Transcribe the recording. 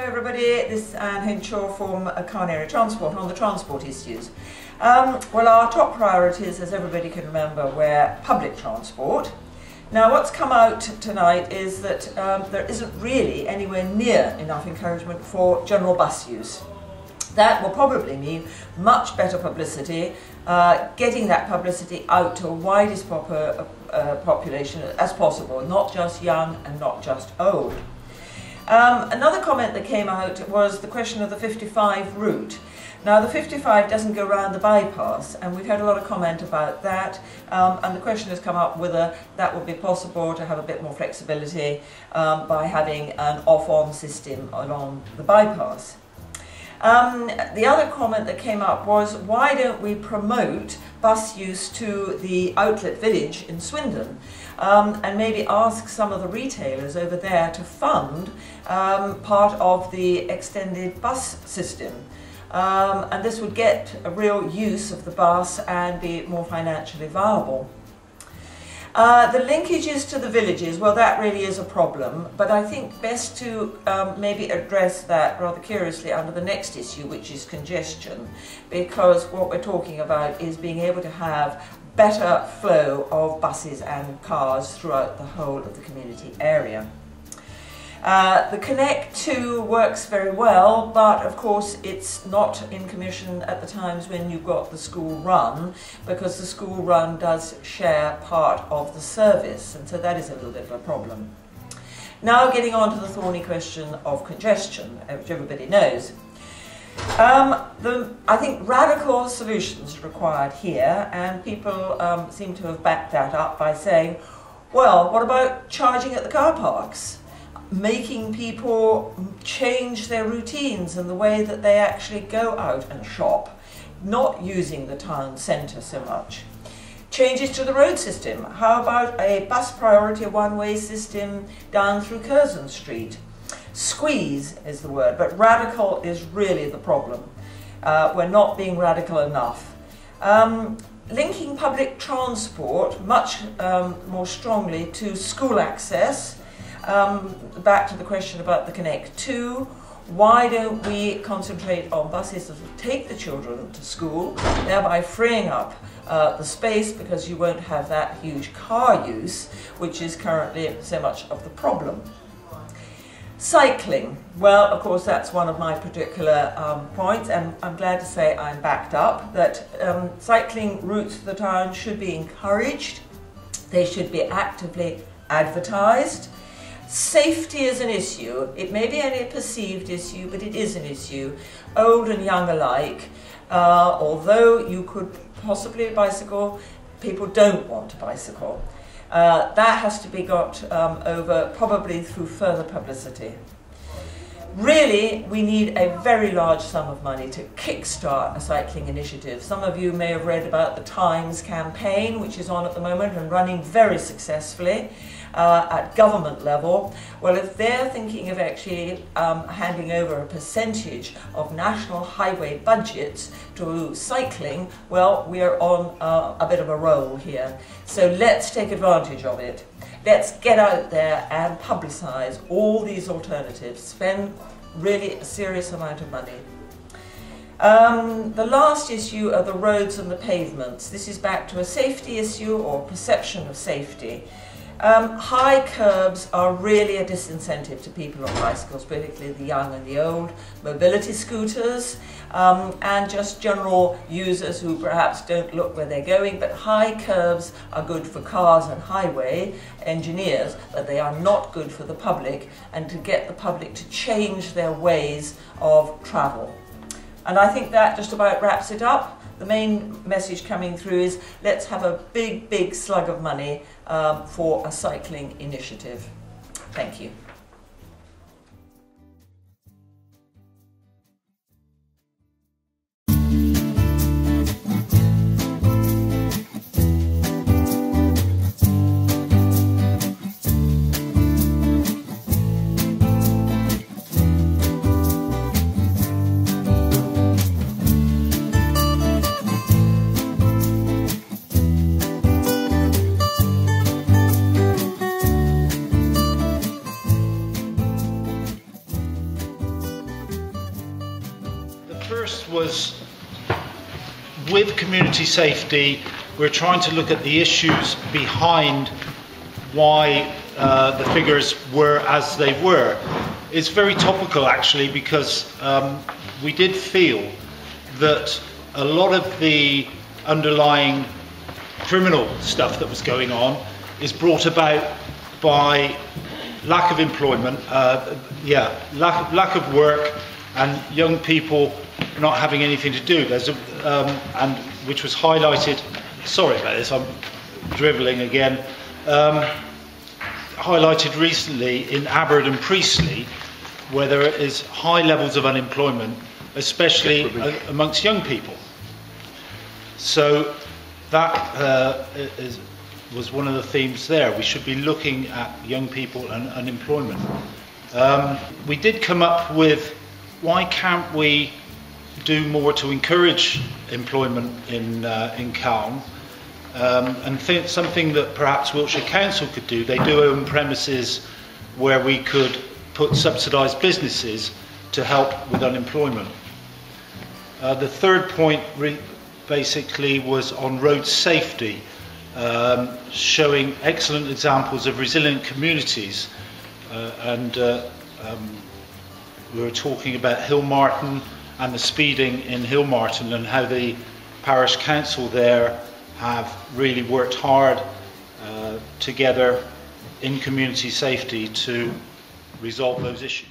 everybody, this is Anne Henshaw from Calne Area Transport on the transport issues. Well, our top priorities, as everybody can remember, were public transport. Now what's come out tonight is that there isn't really anywhere near enough encouragement for general bus use. That will probably mean much better publicity, getting that publicity out to a widest population as possible, not just young and not just old. Another comment that came out was the question of the 55 route. Now the 55 doesn't go around the bypass, and we've had a lot of comment about that, and the question has come up whether that would be possible to have a bit more flexibility by having an off-on system along the bypass. The other comment that came up was, why don't we promote bus use to the outlet village in Swindon, and maybe ask some of the retailers over there to fund part of the extended bus system. And this would get a real use of the bus and be more financially viable. The linkages to the villages, well, that really is a problem, but I think best to maybe address that rather curiously under the next issue, which is congestion, because what we're talking about is being able to have better flow of buses and cars throughout the whole of the community area. The Connect 2 works very well, but of course it's not in commission at the times when you've got the school run, because the school run does share part of the service, and so that is a little bit of a problem. Now getting on to the thorny question of congestion, which everybody knows. I think radical solutions are required here, and people seem to have backed that up by saying, well, what about charging at the car parks? Making people change their routines and the way that they actually go out and shop, not using the town centre so much. Changes to the road system. How about a bus priority one-way system down through Curzon Street? Squeeze is the word, but radical is really the problem. We're not being radical enough. Linking public transport much more strongly to school access. Back to the question about the Connect 2, why don't we concentrate on buses that will take the children to school, thereby freeing up the space, because you won't have that huge car use, which is currently so much of the problem. Cycling, well, of course that's one of my particular points, and I'm glad to say I'm backed up that cycling routes to the town should be encouraged, they should be actively advertised. Safety is an issue. It may be only a perceived issue, but it is an issue, old and young alike. Although you could possibly bicycle, people don't want to bicycle. That has to be got over probably through further publicity. Really, we need a very large sum of money to kickstart a cycling initiative. Some of you may have read about the Times campaign, which is on at the moment and running very successfully at government level. Well, if they're thinking of actually handing over a percentage of national highway budgets to cycling, well, we're on a bit of a roll here. So let's take advantage of it. Let's get out there and publicise all these alternatives, spend really a serious amount of money. The last issue are the roads and the pavements. This is back to a safety issue or perception of safety. High curbs are really a disincentive to people on bicycles, particularly the young and the old, mobility scooters, and just general users who perhaps don't look where they're going. But high curbs are good for cars and highway engineers, but they are not good for the public, and to get the public to change their ways of travel. And I think that just about wraps it up. The main message coming through is, let's have a big, big slug of money for a cycling initiative. Thank you. first was with community safety. We're trying to look at the issues behind why the figures were as they were. It's very topical actually, because we did feel that a lot of the underlying criminal stuff that was going on is brought about by lack of employment, lack of work, and young people not having anything to do. There's and which was highlighted. Sorry about this, I'm dribbling again. Highlighted recently in Aberg and Priestley, where there is high levels of unemployment, especially amongst young people. So that was one of the themes there. We should be looking at young people and unemployment. We did come up with, why can't we do more to encourage employment in Calne? And something that perhaps Wiltshire Council could do. They do own premises where we could put subsidised businesses to help with unemployment. The third point basically was on road safety, showing excellent examples of resilient communities. We were talking about Hillmartin and the speeding in Hillmartin, and how the parish council there have really worked hard together in community safety to resolve those issues.